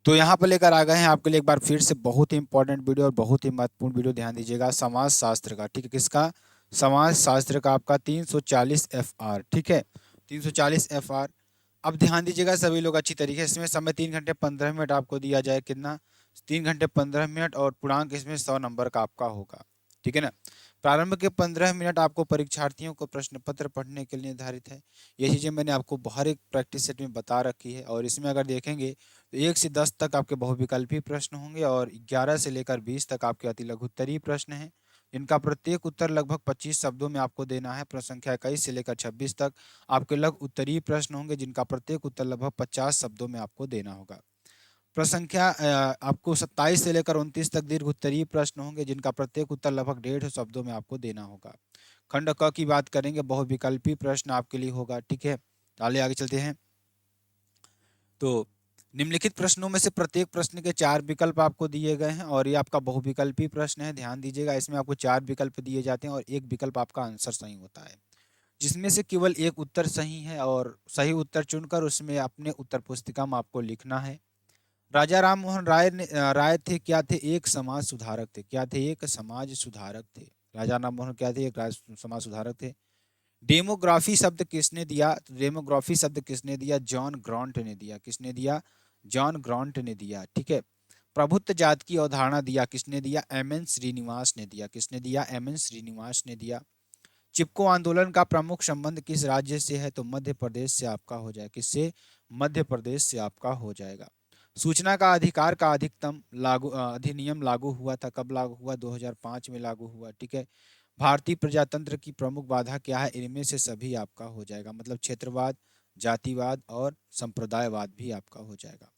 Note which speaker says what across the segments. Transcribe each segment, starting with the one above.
Speaker 1: तो यहाँ पर लेकर आ गए हैं आपके लिए एक बार फिर से बहुत ही इंपॉर्टेंट वीडियो और बहुत ही महत्वपूर्ण वीडियो। ध्यान दीजिएगा, समाज शास्त्र का, ठीक है, किसका? समाज शास्त्र का आपका 340 FR, ठीक है, 340 FR। अब ध्यान दीजिएगा सभी लोग अच्छी तरीके से। इसमें समय 3 घंटे 15 मिनट आपको दिया जाए, कितना? 3 घंटे 15 मिनट, और पूर्णांक इसमें 100 नंबर का आपका होगा, ठीक है ना। प्रारंभ के 15 मिनट आपको परीक्षार्थियों को प्रश्न पत्र पढ़ने के लिए निर्धारित है। ये चीज़ें मैंने आपको हर एक प्रैक्टिस सेट में बता रखी है। और इसमें अगर देखेंगे तो 1 से 10 तक आपके बहुविकल्पी प्रश्न होंगे, और 11 से लेकर 20 तक आपके अति लघुत्तरीय प्रश्न हैं, इनका प्रत्येक उत्तर लगभग 25 शब्दों में आपको देना है। प्रश्न संख्या 21 से लेकर 26 तक आपके लघु उत्तरीय प्रश्न होंगे, जिनका प्रत्येक उत्तर लगभग 50 शब्दों में आपको देना होगा। प्रश्न संख्या आपको 27 से लेकर 29 तक दीर्घ उत्तरीय प्रश्न होंगे, जिनका प्रत्येक उत्तर लगभग 150 शब्दों में आपको देना होगा। खंड क की बात करेंगे, बहुविकल्पी प्रश्न आपके लिए होगा, ठीक है। आगे आगे चलते हैं। तो निम्नलिखित प्रश्नों में से प्रत्येक प्रश्न के 4 विकल्प आपको दिए गए हैं, और ये आपका बहुविकल्पी प्रश्न है। ध्यान दीजिएगा, इसमें आपको 4 विकल्प दिए जाते हैं और एक विकल्प आपका आंसर सही होता है, जिसमें से केवल एक उत्तर सही है, और सही उत्तर चुनकर उसमें अपने उत्तर पुस्तिका में आपको लिखना है। राजा राम मोहन राय थे क्या? थे एक समाज सुधारक थे। क्या थे? एक समाज सुधारक थे। राजा राम मोहन क्या थे? एक समाज सुधारक थे। डेमोग्राफी शब्द किसने दिया? तो डेमोग्राफी शब्द किसने दिया? जॉन ग्रांट ने दिया। किसने दिया? जॉन ग्रांट ने दिया, ठीक है। प्रभुत्व जात की अवधारणा दिया किसने दिया? एम एन श्रीनिवास ने दिया। किसने दिया? एम एन श्रीनिवास ने दिया। चिपको आंदोलन का प्रमुख संबंध किस राज्य से है? तो मध्य प्रदेश से आपका हो जाएगा। किससे? मध्य प्रदेश से आपका हो जाएगा। सूचना का अधिकार का अधिकतम अधिनियम लागू हुआ था। कब लागू हुआ? 2005 में लागू हुआ, ठीक है। भारतीय प्रजातंत्र की प्रमुख बाधा क्या है? इनमें से सभी आपका हो जाएगा, मतलब क्षेत्रवाद, जातिवाद और संप्रदायवाद भी आपका हो जाएगा।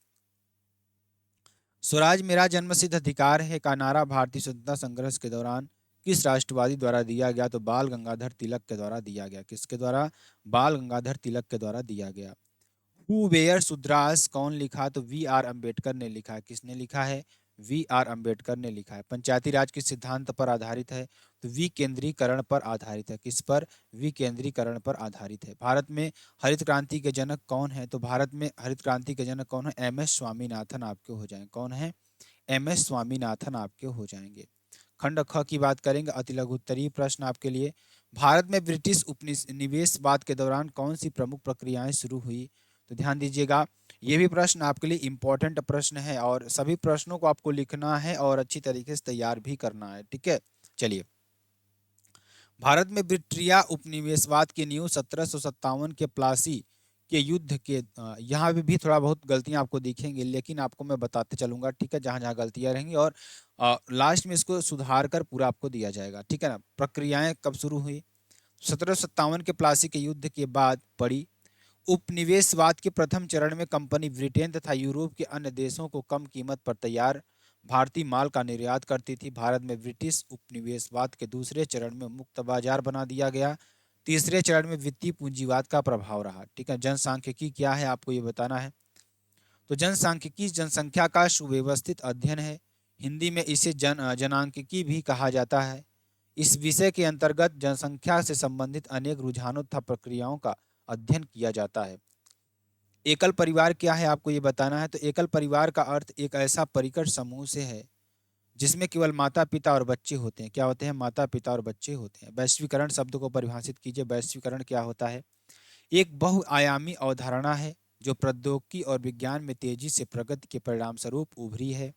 Speaker 1: स्वराज मेरा जन्मसिद्ध अधिकार है का नारा भारतीय स्वतंत्रता संघर्ष के दौरान किस राष्ट्रवादी द्वारा दिया गया? तो बाल गंगाधर तिलक के द्वारा दिया गया। किसके द्वारा? बाल गंगाधर तिलक के द्वारा दिया गया। हु वेयर सुद्रास कौन लिखा? तो V.R. अम्बेडकर ने लिखा है। किसने लिखा है? V.R. अम्बेडकर ने लिखा है। पंचायती राज किस सिद्धांत पर आधारित है? तो विकेंद्रीकरण पर आधारित है। किस पर? विकेंद्रीकरण पर आधारित है। भारत में हरित क्रांति के जनक कौन है? तो भारत में हरित क्रांति के जनक कौन है? M.S. स्वामीनाथन आपके हो जाएंगे। कौन है? M.S. स्वामीनाथन आपके हो जाएंगे। खंड ख की बात करेंगे, अति लघु उत्तरीय प्रश्न आपके लिए। भारत में ब्रिटिश उपनिवेशवाद के दौरान कौन सी प्रमुख प्रक्रियाएं शुरू हुई? तो ध्यान दीजिएगा, ये भी प्रश्न आपके लिए इंपॉर्टेंट प्रश्न है, और सभी प्रश्नों को आपको लिखना है और अच्छी तरीके से तैयार भी करना है, ठीक है। चलिए, भारत में ब्रिटिया उपनिवेशवाद की नींव 1757 के प्लासी के युद्ध के यहाँ भी थोड़ा बहुत गलतियां आपको दिखेंगी, लेकिन आपको मैं बताते चलूंगा, ठीक है, जहां जहां गलतियां रहेंगी, और लास्ट में इसको सुधार कर पूरा आपको दिया जाएगा, ठीक है ना। प्रक्रियाएं कब शुरू हुई? 1757 के प्लासी के युद्ध के बाद पड़ी। उपनिवेशवाद के प्रथम चरण में कंपनी ब्रिटेन तथा यूरोप के अन्य देशों को कम कीमत पर तैयार भारतीय माल का निर्यात करती थी। भारत में ब्रिटिश उपनिवेशवाद के दूसरे चरण में मुक्त बाजार बना दिया गया। तीसरे चरण में वित्तीय पूंजीवाद का प्रभाव रहा, ठीक है। जनसांख्यिकी क्या है, आपको ये बताना है। तो जनसांख्यिकी जनसंख्या का सुव्यवस्थित अध्ययन है। हिंदी में इसे जनांकिकी भी कहा जाता है। इस विषय के अंतर्गत जनसंख्या से संबंधित अनेक रुझानों तथा प्रक्रियाओं का अध्ययन किया जाता है। एकल परिवार क्या है, आपको ये बताना है। तो एकल परिवार का अर्थ एक ऐसा परिकर समूह से है जिसमें केवल माता पिता और बच्चे होते हैं। क्या होते हैं? माता पिता और बच्चे होते हैं। वैश्वीकरण शब्द को परिभाषित कीजिए। वैश्वीकरण क्या होता है? एक बहुआयामी अवधारणा है जो प्रौद्योगिकी और विज्ञान में तेजी से प्रगति के परिणाम स्वरूप उभरी है।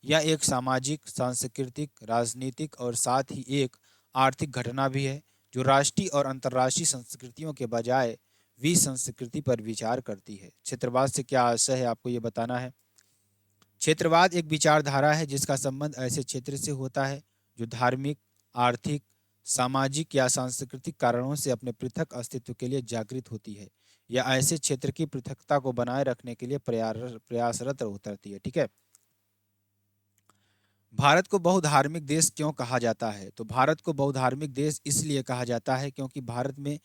Speaker 1: यह एक सामाजिक, सांस्कृतिक, राजनीतिक और साथ ही एक आर्थिक घटना भी है, जो राष्ट्रीय और अंतर्राष्ट्रीय संस्कृतियों के बजाय विश्व संस्कृति पर विचार करती है। क्षेत्रवाद से क्या आशय है, आपको ये बताना है। क्षेत्रवाद एक विचारधारा है जिसका संबंध ऐसे क्षेत्र से होता है जो धार्मिक, आर्थिक, सामाजिक या सांस्कृतिक कारणों से अपने पृथक अस्तित्व के लिए जागृत होती है, या ऐसे क्षेत्र की पृथकता को बनाए रखने के लिए प्रयासरत उतरती है, ठीक है। भारत को बहुधार्मिक देश क्यों कहा जाता है? तो भारत को बहुधार्मिक देश इसलिए कहा जाता है क्योंकि भारत में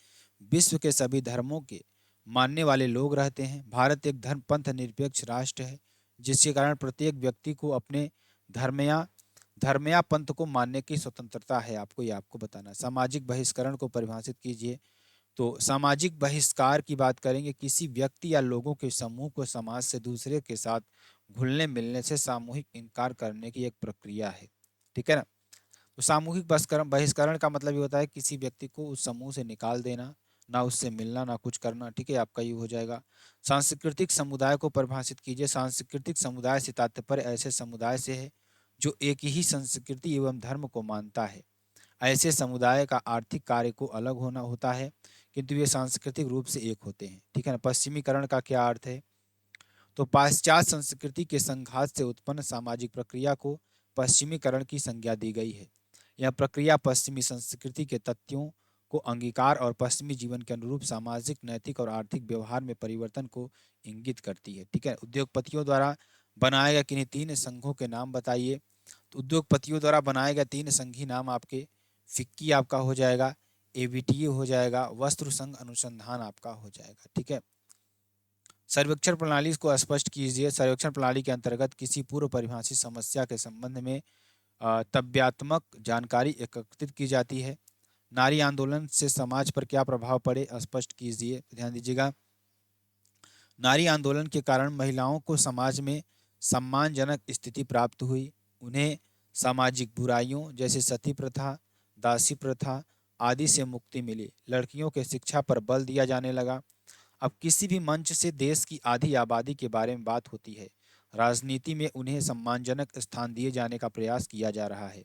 Speaker 1: विश्व के सभी धर्मों के मानने वाले लोग रहते हैं। भारत एक धर्म पंथ निरपेक्ष राष्ट्र है, जिसके कारण प्रत्येक व्यक्ति को अपने धर्म या पंथ को मानने की स्वतंत्रता है। आपको बताना है। सामाजिक बहिष्करण को परिभाषित कीजिए। तो सामाजिक बहिष्कार की बात करेंगे, किसी व्यक्ति या लोगों के समूह को समाज से दूसरे के साथ घुलने मिलने से सामूहिक इनकार करने की एक प्रक्रिया है। ठीक है ना। तो सामूहिक बहिष्करण बहिष्करण का मतलब ये होता है किसी व्यक्ति को उस समूह से निकाल देना, ना उससे मिलना, ना कुछ करना। ठीक है, आपका ये हो जाएगा। सांस्कृतिक समुदाय को परिभाषित कीजिए। सांस्कृतिक समुदाय से तात्पर्य ऐसे समुदाय से है जो एक ही संस्कृति एवं धर्म को मानता है। ऐसे समुदाय का आर्थिक कार्य को अलग होना होता है, किंतु ये सांस्कृतिक रूप से एक होते हैं। ठीक है ना। पश्चिमीकरण का क्या अर्थ है? तो पाश्चात्य संस्कृति के संघात से उत्पन्न सामाजिक प्रक्रिया को पश्चिमीकरण की संज्ञा दी गई है। यह प्रक्रिया पश्चिमी संस्कृति के तथ्यों को अंगीकार और पश्चिमी जीवन के अनुरूप सामाजिक, नैतिक और आर्थिक व्यवहार में परिवर्तन को इंगित करती है। ठीक है। उद्योगपतियों द्वारा बनाए गए किन्हीं 3 संघों के नाम बताइए। तो उद्योगपतियों द्वारा बनाए गए 3 संघीय नाम आपके फिक्की आपका हो जाएगा, एबीटीए हो जाएगा, वस्त्र संघ अनुसंधान आपका हो जाएगा। ठीक है। सर्वेक्षण प्रणाली को स्पष्ट कीजिए। सर्वेक्षण प्रणाली के अंतर्गत किसी पूर्व परिभाषित समस्या के संबंध में तथ्यात्मक जानकारी एकत्रित की जाती है। नारी आंदोलन से समाज पर क्या प्रभाव पड़े, स्पष्ट कीजिए। ध्यान दीजिएगा, नारी आंदोलन के कारण महिलाओं को समाज में सम्मानजनक स्थिति प्राप्त हुई। उन्हें सामाजिक बुराइयों जैसे सती प्रथा, दासी प्रथा आदि से मुक्ति मिली। लड़कियों के शिक्षा पर बल दिया जाने लगा। अब किसी भी मंच से देश की आधी आबादी के बारे में बात होती है। राजनीति में उन्हें सम्मानजनक स्थान दिए जाने का प्रयास किया जा रहा है।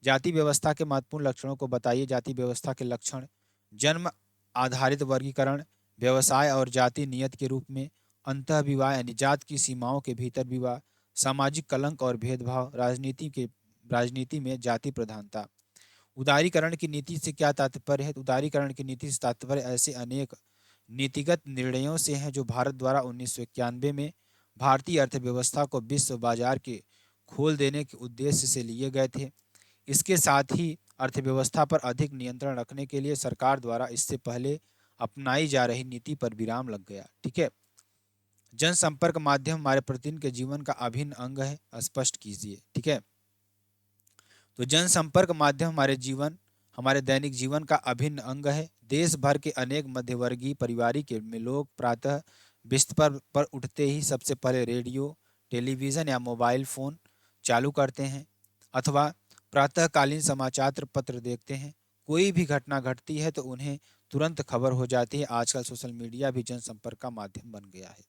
Speaker 1: जाति व्यवस्था के महत्वपूर्ण लक्षणों को बताइए। जाति व्यवस्था के लक्षण: जन्म आधारित वर्गीकरण, व्यवसाय और जाति नियत के रूप में, अंतः विवाह यानी जात की सीमाओं के भीतर विवाह, सामाजिक कलंक और भेदभाव, राजनीति में जाति प्रधानता। उदारीकरण की नीति से क्या तात्पर्य है? उदारीकरण की नीति से तात्पर्य ऐसे अनेक नीतिगत निर्णयों से हैं जो भारत द्वारा 1991 में भारतीय अर्थव्यवस्था को विश्व बाजार के खोल देने के उद्देश्य से लिए गए थे। इसके साथ ही अर्थव्यवस्था पर अधिक नियंत्रण रखने के लिए सरकार द्वारा इससे पहले अपनाई जा रही नीति पर विराम लग गया। ठीक है। जनसंपर्क माध्यम हमारे प्रतिदिन के जीवन का अभिन्न अंग है, स्पष्ट कीजिए। ठीक है। तो जनसंपर्क माध्यम हमारे दैनिक जीवन का अभिन्न अंग है। देश भर के अनेक मध्यवर्गीय परिवार के में लोग प्रातः बिस्तर पर उठते ही सबसे पहले रेडियो, टेलीविज़न या मोबाइल फ़ोन चालू करते हैं अथवा प्रातःकालीन समाचार पत्र देखते हैं। कोई भी घटना घटती है तो उन्हें तुरंत खबर हो जाती है। आजकल सोशल मीडिया भी जनसंपर्क का माध्यम बन गया है।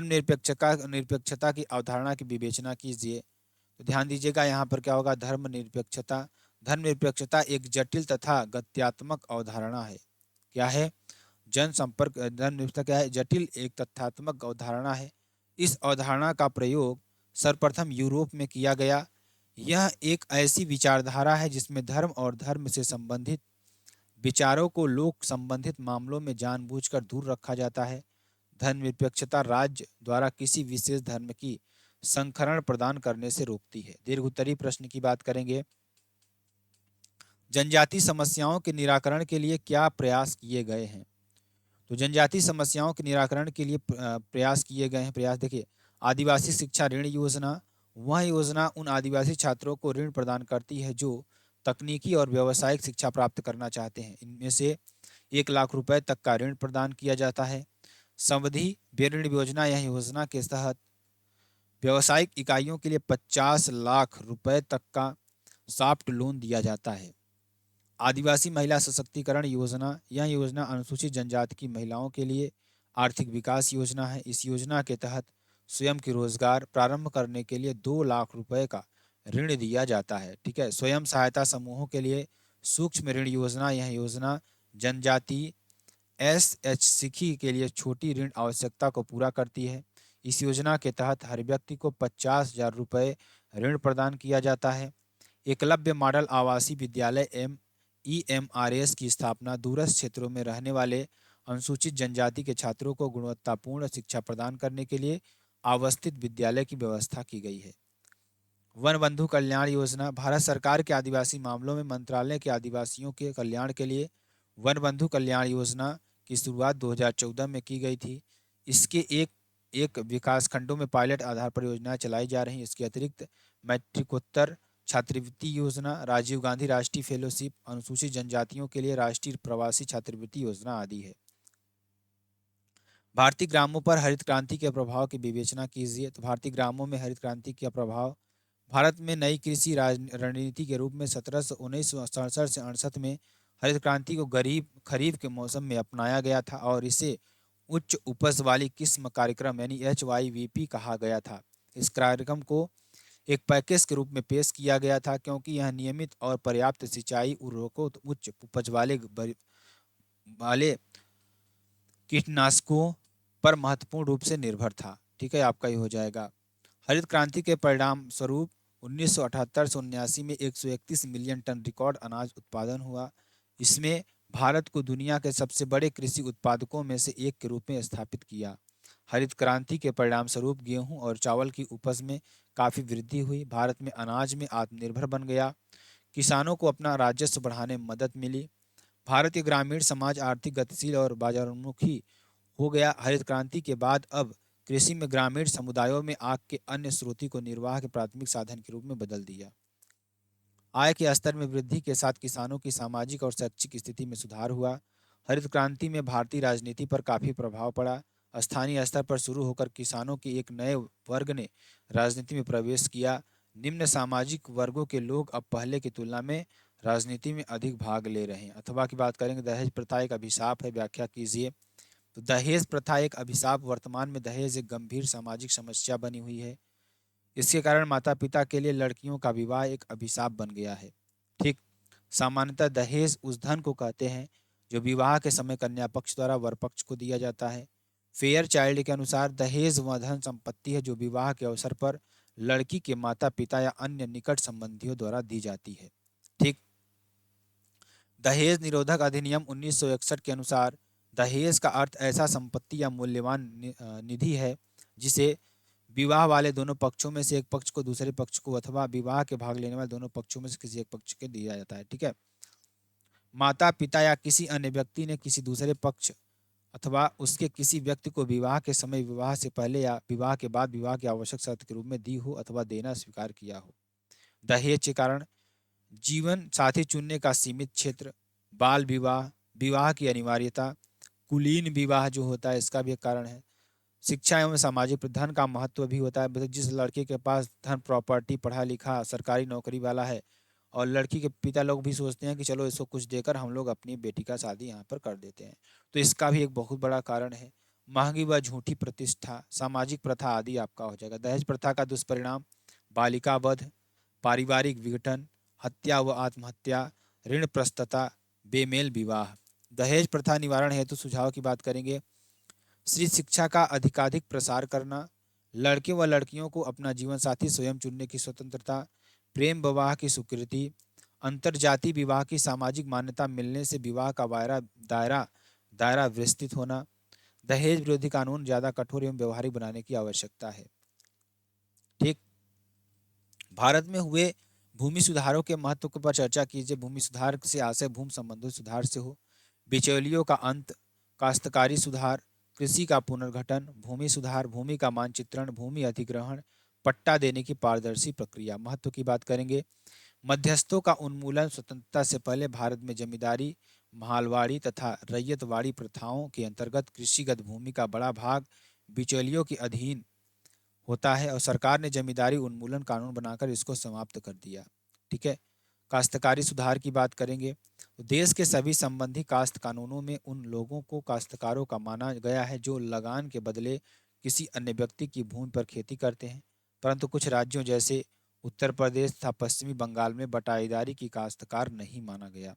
Speaker 1: निरपेक्षता की अवधारणा की विवेचना कीजिए। तो ध्यान दीजिएगा, यहाँ पर क्या होगा? धर्मनिरपेक्षता एक जटिल तथा गत्यात्मक अवधारणा है। क्या है? धर्मनिरपेक्षता क्या है? जटिल एक तथ्यात्मक अवधारणा है। इस अवधारणा का प्रयोग सर्वप्रथम यूरोप में किया गया। यह एक ऐसी विचारधारा है जिसमें धर्म और धर्म से संबंधित विचारों को लोक संबंधित मामलों में जानबूझकर दूर रखा जाता है। धर्मनिरपेक्षता राज्य द्वारा किसी विशेष धर्म की संरक्षण प्रदान करने से रोकती है। दीर्घ उत्तरीय प्रश्न की बात करेंगे। जनजाति समस्याओं के निराकरण के लिए क्या प्रयास किए गए हैं? तो जनजाति समस्याओं के निराकरण के लिए प्रयास किए गए हैं। प्रयास देखिए, आदिवासी शिक्षा ऋण योजना। वह योजना उन आदिवासी छात्रों को ऋण प्रदान करती है जो तकनीकी और व्यावसायिक शिक्षा प्राप्त करना चाहते हैं। इनमें से 1 लाख रुपए तक का ऋण प्रदान किया जाता है। समृद्धि ऋण योजना, यह योजना के तहत व्यावसायिक इकाइयों के लिए 50 लाख रुपए तक का सॉफ्ट लोन दिया जाता है। आदिवासी महिला सशक्तिकरण योजना, यह योजना अनुसूचित जनजाति की महिलाओं के लिए आर्थिक विकास योजना है। इस योजना के तहत स्वयं के रोजगार प्रारंभ करने के लिए 2 लाख रुपए का ऋण दिया जाता है। ठीक है। स्वयं सहायता समूहों के लिए सूक्ष्म ऋण योजना, यह योजना जनजाति SHC के लिए छोटी ऋण आवश्यकता को पूरा करती है। इस योजना के तहत हर व्यक्ति को 50,000 रुपये ऋण प्रदान किया जाता है। एकलव्य मॉडल आवासीय विद्यालय EMRS की स्थापना दूरस्थ क्षेत्रों में रहने वाले अनुसूचित जनजाति के छात्रों को गुणवत्तापूर्ण शिक्षा प्रदान करने के लिए अवस्थित विद्यालय की व्यवस्था की गई है। वन बंधु कल्याण योजना, भारत सरकार के आदिवासी मामलों में मंत्रालय के आदिवासियों के कल्याण के लिए वन बंधु कल्याण योजना की शुरुआत 2014 में की गई थी। इसके एक विकास खंडों में पायलट आधार पर योजनाएं चलाई जा रही हैं। इसके अतिरिक्त मैट्रिकोत्तर छात्रवृत्ति योजना, राजीव गांधी राष्ट्रीय फेलोशिप, अनुसूचित जनजातियों के लिए राष्ट्रीय प्रवासी छात्रवृत्ति योजना आदि है। भारतीय ग्रामों पर हरित क्रांति के प्रभाव की विवेचना कीजिए। तो भारतीय ग्रामों में हरित क्रांति का प्रभाव, भारत में नई कृषि रणनीति के रूप में 1967 से 68 में हरित क्रांति को गरीब खरीफ के मौसम में अपनाया गया था और इसे उच्च उपज वाली किस्म कार्यक्रम यानी HYVP कहा गया था। इस कार्यक्रम को एक पैकेज के रूप में पेश किया गया था क्योंकि यह नियमित और पर्याप्त सिंचाई, उर्वरकों, उच्च उपज वाले कीटनाशकों पर महत्वपूर्ण रूप से निर्भर था। ठीक है, आपका ही हो जाएगा। हरित क्रांति के परिणाम स्वरूप 1978 से 79 में 131 मिलियन टन रिकॉर्ड अनाज उत्पादन हुआ। इसमें भारत को दुनिया के सबसे बड़े कृषि उत्पादकों में से एक के रूप में स्थापित किया। हरित क्रांति के परिणाम स्वरूप गेहूं और चावल की उपज में काफ़ी वृद्धि हुई। भारत में अनाज में आत्मनिर्भर बन गया। किसानों को अपना राजस्व बढ़ाने में मदद मिली। भारतीय ग्रामीण समाज आर्थिक गतिशील और बाजारोन्मुखी हो गया। हरित क्रांति के बाद अब कृषि में ग्रामीण समुदायों में आय के अन्य स्रोतों को निर्वाह के प्राथमिक साधन के रूप में बदल दिया। आय के स्तर में वृद्धि के साथ किसानों की सामाजिक और शैक्षिक स्थिति में सुधार हुआ। हरित क्रांति में भारतीय राजनीति पर काफी प्रभाव पड़ा। स्थानीय स्तर पर शुरू होकर किसानों के एक नए वर्ग ने राजनीति में प्रवेश किया। निम्न सामाजिक वर्गों के लोग अब पहले की तुलना में राजनीति में अधिक भाग ले रहे हैं। अथवा की बात करेंगे, दहेज प्रथा एक अभिशाप है, व्याख्या कीजिए। तो दहेज प्रथा एक अभिशाप, वर्तमान में दहेज एक गंभीर सामाजिक समस्या बनी हुई है। इसके कारण माता पिता के लिए लड़कियों का विवाह एक अभिशाप बन गया है। ठीक, सामान्यतः दहेज उस धन को कहते हैं जो विवाह के समय कन्या पक्ष द्वारा वर पक्ष को दिया जाता है। फेयर चाइल्ड के अनुसार दहेज वह धन संपत्ति है जो विवाह के अवसर पर लड़की के माता पिता या अन्य निकट संबंधियों द्वारा दी जाती है। ठीक, दहेज निरोधक अधिनियम 1961 के अनुसार दहेज का अर्थ ऐसा संपत्ति या मूल्यवान निधि है जिसे विवाह वाले दोनों पक्षों में से एक पक्ष को दूसरे पक्ष को अथवा विवाह के भाग लेने वाले दोनों पक्षों में से किसी एक पक्ष को दिया जाता है। ठीक है, माता पिता या किसी अन्य व्यक्ति ने किसी दूसरे पक्ष अथवा उसके किसी व्यक्ति को विवाह के समय, विवाह से पहले या विवाह के बाद विवाह की आवश्यक शर्त के रूप में दी हो अथवा देना स्वीकार किया हो। दहेज के कारण जीवन साथी चुनने का सीमित क्षेत्र, बाल विवाह, विवाह की अनिवार्यता, कुलीन विवाह जो होता है इसका भी एक कारण है। शिक्षा एवं सामाजिक धन का महत्व भी होता है। मतलब जिस लड़के के पास धन, प्रॉपर्टी, पढ़ा लिखा, सरकारी नौकरी वाला है और लड़की के पिता लोग भी सोचते हैं कि चलो इसको कुछ देकर हम लोग अपनी बेटी का शादी यहाँ पर कर देते हैं, तो इसका भी एक बहुत बड़ा कारण है। महंगी व झूठी प्रतिष्ठा, सामाजिक प्रथा आदि आपका हो जाएगा। दहेज प्रथा का दुष्परिणाम, बालिका वध, पारिवारिक विघटन, हत्या व आत्महत्या, ऋण प्रस्तता, बेमेल विवाह। दहेज प्रथा निवारण हेतु सुझाव की बात करेंगे। स्त्री शिक्षा का अधिकाधिक प्रसार करना, लड़के व लड़कियों को अपना जीवन साथी स्वयं चुनने की स्वतंत्रता, प्रेम विवाह की स्वीकृति, अंतरजातीय विवाह की सामाजिक मान्यता मिलने से विवाह का दायरा दायरा विस्तृत होना, दहेज विरोधी कानून ज्यादा कठोर एवं व्यवहारिक बनाने की आवश्यकता है। ठीक, भारत में हुए भूमि सुधारों के महत्व पर चर्चा कीजिए। भूमि सुधार से आशय भूमि संबंधी सुधार से हो। बिचौलियों का अंत, काश्तकारी सुधार, कृषि का पुनर्गठन, भूमि सुधार, भूमि का मानचित्रण, भूमि अधिग्रहण, पट्टा देने की पारदर्शी प्रक्रिया। महत्व की बात करेंगे, मध्यस्थों का उन्मूलन। स्वतंत्रता से पहले भारत में जमींदारी, माहलवाड़ी तथा रैयतवाड़ी प्रथाओं के अंतर्गत कृषिगत भूमि का बड़ा भाग बिचौलियों के अधीन होता है और सरकार ने जमींदारी उन्मूलन कानून बनाकर इसको समाप्त कर दिया। ठीक है, काश्तकारी सुधार की बात करेंगे तो देश के सभी संबंधी काश्त कानूनों में उन लोगों को काश्तकारों का माना गया है जो लगान के बदले किसी अन्य व्यक्ति की भूमि पर खेती करते हैं। परंतु कुछ राज्यों जैसे उत्तर प्रदेश तथा पश्चिमी बंगाल में बटाईदारी की काश्तकार नहीं माना गया।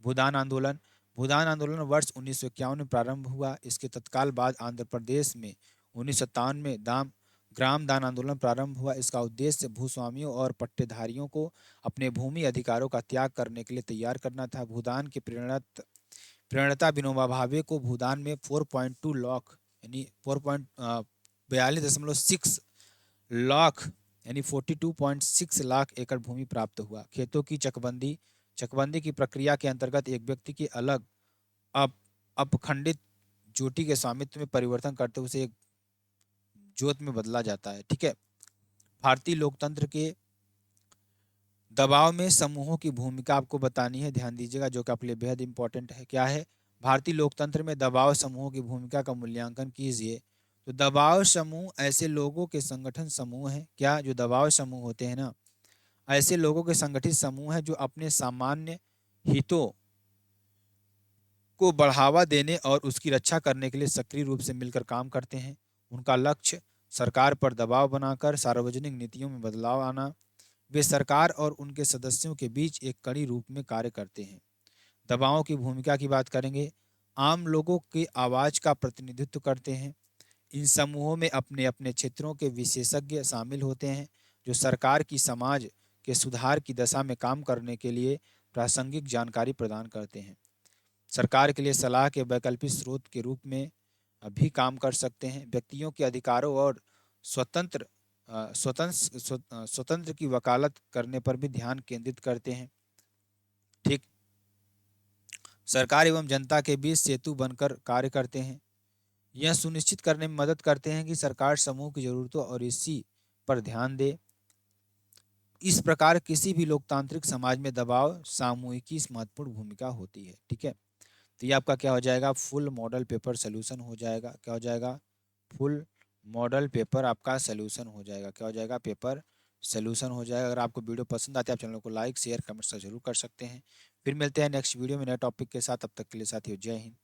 Speaker 1: भूदान आंदोलन, भूदान आंदोलन वर्ष 1951 में प्रारंभ हुआ। इसके तत्काल बाद आंध्र प्रदेश में 1957 में दाम ग्राम दान आंदोलन प्रारंभ हुआ। इसका उद्देश्य भूस्वामियों और पट्टेधारियों को अपने भूमि अधिकारों का त्याग करने के लिए तैयार करना था। भूदान के प्रणेता विनोबा भावे को भूदान में 4.2 लाख यानी 4.42.6 लाख यानी 42.6 लाख एकड़ भूमि प्राप्त हुआ। खेतों की चकबंदी, चकबंदी की प्रक्रिया के अंतर्गत एक व्यक्ति के अलग अप अपखंडित जोटी के स्वामित्व में परिवर्तन करते हुए उसे एक जोत में बदला जाता है। ठीक है, भारतीय लोकतंत्र के दबाव में समूहों की भूमिका आपको बतानी है, ध्यान दीजिएगा, जो कि आपके लिए बेहद इंपॉर्टेंट है। क्या है? भारतीय लोकतंत्र में दबाव समूहों की भूमिका का मूल्यांकन कीजिए। तो दबाव समूह ऐसे लोगों के संगठन समूह हैं, क्या जो दबाव समूह होते हैं ना, ऐसे लोगों के संगठित समूह हैं जो अपने सामान्य हितों को बढ़ावा देने और उसकी रक्षा करने के लिए सक्रिय रूप से मिलकर काम करते हैं। उनका लक्ष्य सरकार पर दबाव बनाकर सार्वजनिक नीतियों में बदलाव आना। वे सरकार और उनके सदस्यों के बीच एक कड़ी रूप में कार्य करते हैं। दबावों की भूमिका की बात करेंगे, आम लोगों की आवाज का प्रतिनिधित्व करते हैं। इन समूहों में अपने अपने क्षेत्रों के विशेषज्ञ शामिल होते हैं जो सरकार की समाज के सुधार की दशा में काम करने के लिए प्रासंगिक जानकारी प्रदान करते हैं। सरकार के लिए सलाह के वैकल्पिक स्रोत के रूप में भी काम कर सकते हैं। व्यक्तियों के अधिकारों और स्वतंत्र स्वतंत्र की वकालत करने पर भी ध्यान केंद्रित करते हैं। ठीक, सरकार एवं जनता के बीच सेतु बनकर कार्य करते हैं। यह सुनिश्चित करने में मदद करते हैं कि सरकार समूह की जरूरतों और इसी पर ध्यान दे। इस प्रकार किसी भी लोकतांत्रिक समाज में दबाव सामूहिकी महत्वपूर्ण भूमिका होती है। ठीक है, तो ये आपका क्या हो जाएगा, फुल मॉडल पेपर सोल्यूशन हो जाएगा। क्या हो जाएगा, फुल मॉडल पेपर आपका सोल्यूशन हो जाएगा। क्या हो जाएगा, पेपर सोल्यूशन हो जाएगा। अगर आपको वीडियो पसंद आती है आप चैनल को लाइक शेयर कमेंट जरूर कर सकते हैं। फिर मिलते हैं नेक्स्ट वीडियो में नए टॉपिक के साथ, तब तक के लिए साथियों जय हिंद।